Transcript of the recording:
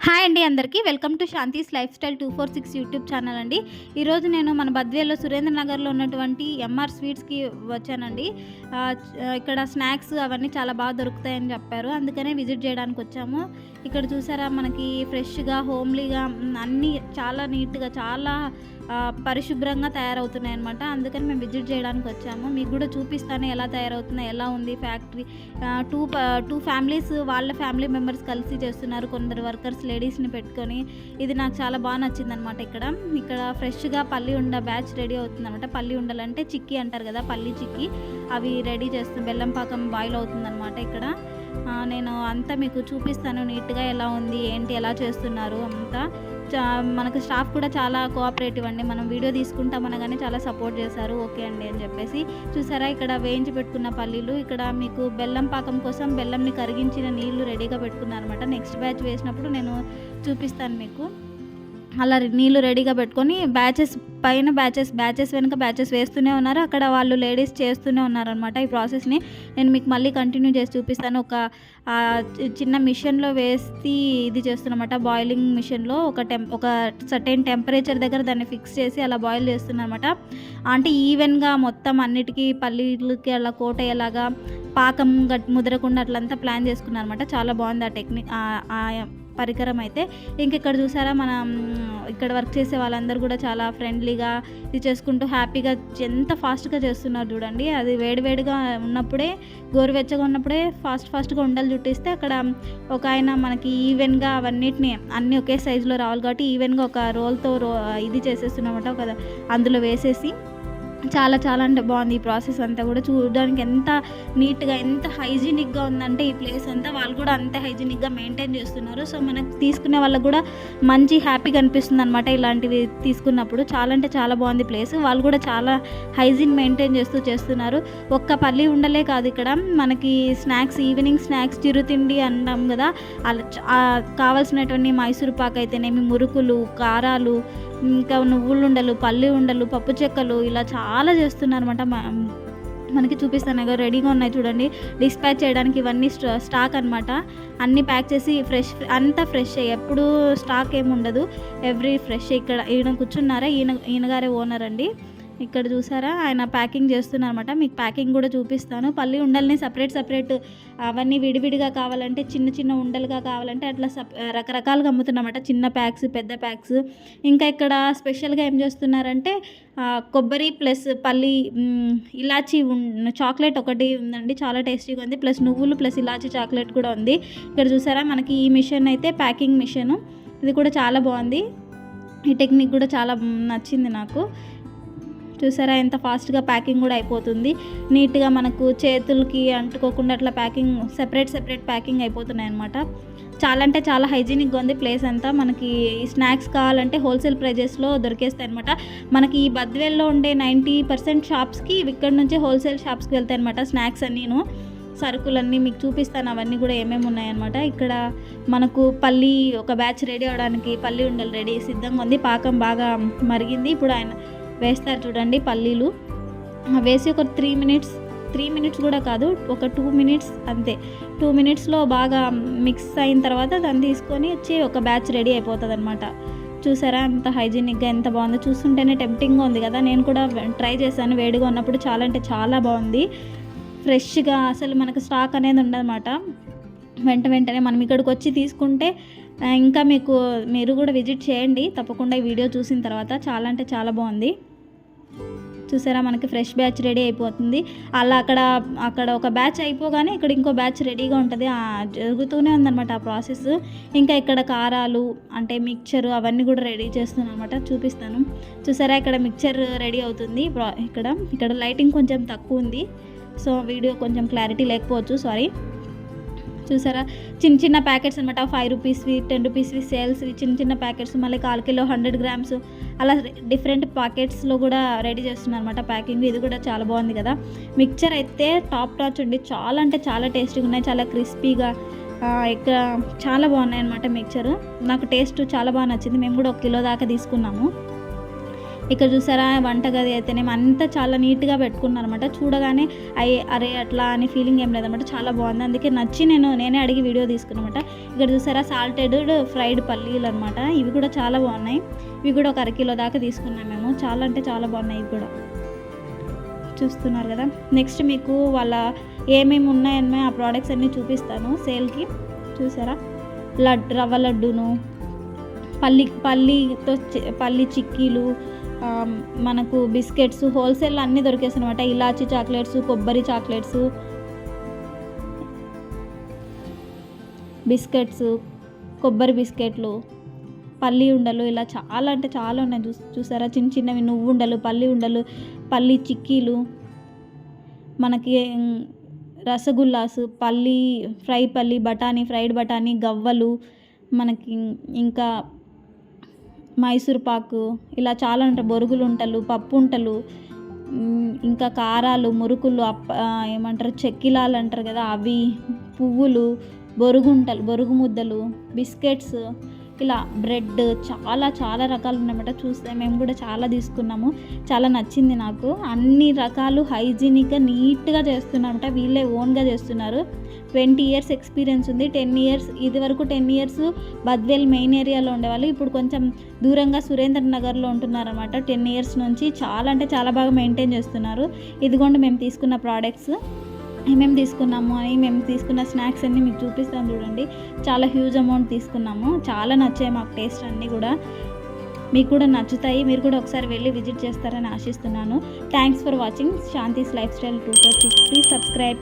Hi అండి అందరికీ welcome to Shanthi's life style 246 YouTube channel అండి. ఈరోజు నేను మన బద్వేలో సురేంద్ర నగర్లో ఉన్నటువంటి ఎంఆర్ స్వీట్స్కి వచ్చానండి. ఇక్కడ స్నాక్స్ అవన్నీ చాలా బాగా దొరుకుతాయని చెప్పారు, అందుకనే విజిట్ చేయడానికి వచ్చాము. ఇక్కడ చూసారా మనకి ఫ్రెష్గా హోమ్లీగా అన్నీ చాలా నీట్గా చాలా పరిశుభ్రంగా తయారవుతున్నాయి అనమాట. అందుకని మేము విజిట్ చేయడానికి వచ్చాము. మీకు కూడా చూపిస్తాను ఎలా తయారవుతున్నాయి, ఎలా ఉంది ఫ్యాక్టరీ. టూ ఫ్యామిలీస్ వాళ్ళ ఫ్యామిలీ మెంబర్స్ కలిసి చేస్తున్నారు, కొందరు వర్కర్స్ లేడీస్ని పెట్టుకొని. ఇది నాకు చాలా బాగా నచ్చింది అనమాట. ఇక్కడ ఫ్రెష్గా పల్లి ఉండ బ్యాచ్ రెడీ అవుతుంది అనమాట. పల్లి ఉండలంటే చిక్కీ అంటారు కదా, పల్లి చిక్కీ, అవి రెడీ చేస్తుంది. బెల్లం పాకం బాయిల్ అవుతుంది అనమాట. ఇక్కడ నేను అంతా మీకు చూపిస్తాను నీట్గా ఎలా ఉంది ఏంటి, ఎలా చేస్తున్నారు అంతా. మనకు స్టాఫ్ కూడా చాలా కోఆపరేటివ్ అండి. మనం వీడియో తీసుకుంటామనగానే చాలా సపోర్ట్ చేశారు. ఓకే అండి అని చెప్పేసి. చూసారా ఇక్కడ వేయించి పెట్టుకున్న పల్లీలు, ఇక్కడ మీకు బెల్లం పాకం కోసం బెల్లంని కరిగించిన నీళ్లు రెడీగా పెట్టుకున్నారనమాట. నెక్స్ట్ బ్యాచ్ వేసినప్పుడు నేను చూపిస్తాను మీకు. అలా నీళ్ళు రెడీగా పెట్టుకొని బ్యాచెస్ పైన బ్యాచెస్ వెనుక బ్యాచెస్ వేస్తూనే ఉన్నారు. అక్కడ వాళ్ళు లేడీస్ చేస్తూనే ఉన్నారనమాట. ఈ ప్రాసెస్ని నేను మీకు మళ్ళీ కంటిన్యూ చేసి చూపిస్తాను. ఒక చిన్న మిషన్లో వేసి ఇది చేస్తున్నమాట. బాయిలింగ్ మిషన్లో ఒక సర్టెన్ టెంపరేచర్ దగ్గర దాన్ని ఫిక్స్ చేసి అలా బాయిల్ చేస్తున్నమాట. అంటే ఈవెన్గా మొత్తం అన్నిటికీ పల్లీలకి అలా కోట్ అయ్యేలాగా పాకం ముదరకుండా అట్లంతా ప్లాన్ చేసుకున్నారనమాట. చాలా బాగుంది ఆ టెక్నిక్, పరికరం అయితే. ఇక్కడ చూసారా మనం ఇక్కడ వర్క్ చేసే వాళ్ళందరూ కూడా చాలా ఫ్రెండ్లీగా ఇది చేసుకుంటూ హ్యాపీగా ఎంత ఫాస్ట్గా చేస్తున్నారు చూడండి. అది వేడివేడిగా ఉన్నప్పుడే, గోరువెచ్చగా ఉన్నప్పుడే ఫాస్ట్గా ఉండలు చుట్టిస్తే అక్కడ ఒక ఆయన మనకి ఈవెన్గా అవన్నిటిని అన్నీ ఒకే సైజులో రావాలి కాబట్టి ఈవెన్గా ఒక రోల్తో ఇది చేసేస్తున్నమాట. ఒక అందులో వేసేసి చాలా అంటే బాగుంది ఈ ప్రాసెస్ అంతా కూడా. చూడడానికి ఎంత నీట్గా ఎంత హైజీనిక్గా ఉందంటే ఈ ప్లేస్ అంతా, వాళ్ళు కూడా అంతే హైజీనిక్గా మెయింటైన్ చేస్తున్నారు. సో మనకు తీసుకునే వాళ్ళకు కూడా మంచి హ్యాపీగా అనిపిస్తుంది అనమాట ఇలాంటివి తీసుకున్నప్పుడు. చాలా అంటే చాలా బాగుంది ప్లేస్. వాళ్ళు కూడా చాలా హైజీన్ మెయింటైన్ చేస్తున్నారు. ఒక్క పల్లి ఉండలే కాదు, ఇక్కడ మనకి స్నాక్స్, ఈవినింగ్ స్నాక్స్, చిరుతిండి అంటాం కదా, అలా కావాల్సినటువంటి మైసూరు పాక్ అయితేనేమి, మురుకులు, కారాలు, ఇంకా నువ్వులు ఉండలు, పల్లి ఉండలు, పప్పు చెక్కలు, ఇలా చాలా చేస్తున్నారన్నమాట. మనకి చూపిస్తాను రెడీగా ఉన్నాయి చూడండి. డిస్పాచ్ చేయడానికి ఇవన్నీ స్టాక్ అనమాట. అన్నీ ప్యాక్ చేసి అంతా ఫ్రెష్, ఎప్పుడు స్టాక్ ఏమి ఉండదు, ఎవ్రీ ఫ్రెష్. ఈయన కూర్చున్నారా, ఈయనగారే ఓనర్ అండి. ఇక్కడ చూసారా ఆయన ప్యాకింగ్ చేస్తున్నారన్నమాట. మీకు ప్యాకింగ్ కూడా చూపిస్తాను. పల్లి ఉండల్ని సపరేట్ అవన్నీ విడివిడిగా కావాలంటే, చిన్న ఉండలుగా కావాలంటే అట్లా రకరకాలుగా అమ్ముతున్నమాట. చిన్న ప్యాక్స్, పెద్ద ప్యాక్స్. ఇంకా ఇక్కడ స్పెషల్గా ఏం చేస్తున్నారంటే కొబ్బరి ప్లస్ పల్లి ఇలాచీ చాక్లెట్ ఒకటి ఉందండి, చాలా టేస్టీగా ఉంది. ప్లస్ నువ్వులు ప్లస్ ఇలాచీ చాక్లెట్ కూడా ఉంది. ఇక్కడ చూసారా మనకి ఈ మిషన్ అయితే ప్యాకింగ్ మిషన్, ఇది కూడా చాలా బాగుంది. ఈ టెక్నిక్ కూడా చాలా నచ్చింది నాకు. చూసారా ఎంత ఫాస్ట్గా ప్యాకింగ్ కూడా అయిపోతుంది. నీట్గా మనకు చేతులకి అంటుకోకుండా అట్లా ప్యాకింగ్ సెపరేట్ ప్యాకింగ్ అయిపోతున్నాయి అనమాట. చాలా అంటే చాలా హైజీనిక్గా ఉంది ప్లేస్ అంతా. మనకి ఈ స్నాక్స్ కావాలంటే హోల్సేల్ ప్రైజెస్లో దొరికేస్తాయి అనమాట. మనకి ఈ బద్వేల్లో ఉండే 90% షాప్స్కి ఇక్కడ నుంచే హోల్సేల్ షాప్స్కి వెళ్తాయి అనమాట స్నాక్స్ అన్నీను. సరుకులన్నీ మీకు చూపిస్తాను, అవన్నీ కూడా ఏమేమి ఉన్నాయన్నమాట. ఇక్కడ మనకు పల్లి ఒక బ్యాచ్ రెడీ అవడానికి పల్లి ఉండలు రెడీ సిద్ధంగా ఉంది. పాకం బాగా మరిగింది. ఇప్పుడు ఆయన వేస్తారు చూడండి పల్లీలు. వేసి ఒక 3 మినిట్స్ కూడా కాదు, ఒక 2 మినిట్స్ అంతే. 2 మినిట్స్లో బాగా మిక్స్ అయిన తర్వాత దాన్ని తీసుకొని వచ్చి ఒక బ్యాచ్ రెడీ అయిపోతుంది అనమాట. చూసారా ఎంత హైజీనిక్గా ఎంత బాగుందో. చూస్తుంటేనే టెంప్టింగ్గా ఉంది కదా. నేను కూడా ట్రై చేశాను వేడిగా ఉన్నప్పుడు. చాలా అంటే చాలా బాగుంది. ఫ్రెష్గా అసలు మనకు స్టాక్ అనేది ఉండదన్నమాట. వెంటనే మనం ఇక్కడికి వచ్చి తీసుకుంటే ఇంకా మీరు కూడా విజిట్ చేయండి తప్పకుండా ఈ వీడియో చూసిన తర్వాత. చాలా అంటే చాలా బాగుంది. చూసారా మనకి ఫ్రెష్ బ్యాచ్ రెడీ అయిపోతుంది. అలా అక్కడ ఒక బ్యాచ్ అయిపోగానే ఇక్కడ ఇంకో బ్యాచ్ రెడీగా ఉంటుంది. జరుగుతూనే ఉందన్నమాట ఆ ప్రాసెస్. ఇంకా ఇక్కడ కారాలు అంటే మిక్చర్ అవన్నీ కూడా రెడీ చేస్తున్నాను అనమాట. చూపిస్తాను. చూసారా ఇక్కడ మిక్చర్ రెడీ అవుతుంది. ఇక్కడ లైటింగ్ కొంచెం తక్కువ ఉంది, సో వీడియో కొంచెం క్లారిటీ లేకపోవచ్చు, సారీ. చూసారా చిన్న ప్యాకెట్స్ అనమాట. 5 రూపీస్వి, 10 రూపీస్వి సేల్స్వి చిన్న ప్యాకెట్స్, మళ్ళీ 1 కిలో 100 గ్రామ్స్ అలా డిఫరెంట్ ప్యాకెట్స్లో కూడా రెడీ చేస్తున్నారు అనమాట ప్యాకింగ్. ఇది కూడా చాలా బాగుంది కదా. మిక్చర్ అయితే టాప్ నాచ్ అండి. చాలా అంటే చాలా టేస్టీగా ఉన్నాయి, చాలా క్రిస్పీగా. ఇక్కడ చాలా బాగున్నాయి అనమాట మిక్చర్. నాకు టేస్ట్ చాలా బాగా నచ్చింది. మేము కూడా 1 కిలో దాకా తీసుకున్నాము. ఇక్కడ చూసారా వంటగది అయితేనేమో అంతా చాలా నీట్గా పెట్టుకున్నారనమాట. చూడగానే అరే అట్లా అని ఫీలింగ్ ఏం లేదన్నమాట. చాలా బాగుంది, అందుకే నచ్చి నేనే అడిగి వీడియో తీసుకున్నమాట. ఇక్కడ చూసారా సాల్టెడ్ ఫ్రైడ్ పల్లీలు అనమాట. ఇవి కూడా చాలా బాగున్నాయి. ఇవి కూడా ఒక అరకిలో దాకా తీసుకున్నాం మేము. చాలా అంటే చాలా బాగున్నాయి ఇవి కూడా, చూస్తున్నారు కదా. నెక్స్ట్ మీకు వాళ్ళ ఏమేమి ఉన్నాయని ఆ ప్రోడక్ట్స్ అన్నీ చూపిస్తాను సేల్కి. చూసారా రవ్వ లడ్డూను, పల్లి చిక్కీలు, మనకు బిస్కెట్స్ హోల్సేల్ అన్నీ దొరికేస్తాయి అనమాట. ఇలాచీ చాక్లెట్స్, కొబ్బరి చాక్లెట్స్, బిస్కెట్స్, కొబ్బరి బిస్కెట్లు, పల్లి ఉండలు, ఇలా చాలా అంటే చాలా ఉన్నాయి. చూసారా చిన్న చిన్నవి నువ్వు ఉండలు, పల్లి ఉండలు, పల్లి చిక్కీలు, మనకి రసగుల్లాస్, పల్లి ఫ్రైడ్ బఠానీ, గవ్వలు, మనకి ఇంకా మైసూర్ పాకు, ఇలా చాలా ఉంటాయి. బొరుగులు ఉంటలు, పప్పు ఉంటలు, ఇంకా కారాలు, మురుకులు, ఏమంటారు చెక్కిలాలు అంటారు కదా అవి, పువ్వులు, బొరుగు ముద్దలు, బిస్కెట్స్, ఇలా బ్రెడ్, చాలా చాలా రకాలు ఉన్నాయన్నమాట. చూస్తే మేము కూడా చాలా తీసుకున్నాము. చాలా నచ్చింది నాకు. అన్ని రకాలు హైజీనిక్గా నీట్గా చేస్తున్నారన్నమాట. వీళ్ళే ఓన్గా చేస్తున్నారు. 20 years ఎక్స్పీరియన్స్ ఉంది. 10 years ఇది వరకు 10 years బద్వేల్ మెయిన్ ఏరియాలో ఉండేవాళ్ళు. ఇప్పుడు కొంచెం దూరంగా సురేంద్ర నగర్లో ఉంటున్నారన్నమాట. 10 years నుంచి చాలా అంటే చాలా బాగా మెయింటైన్ చేస్తున్నారు. ఇదిగోండి మేము తీసుకున్న ప్రోడక్ట్స్ ఏమేమి తీసుకున్నాము అని, మేము తీసుకున్న స్నాక్స్ అన్నీ మీకు చూపిస్తాను చూడండి. చాలా హ్యూజ్ అమౌంట్ తీసుకున్నాము. చాలా నచ్చాయి మాకు టేస్ట్ అన్నీ కూడా. మీకు కూడా నచ్చుతాయి. మీరు కూడా ఒకసారి వెళ్ళి విజిట్ చేస్తారని ఆశిస్తున్నాను. Thanks for watching Shanthi's life style 246. Please subscribe.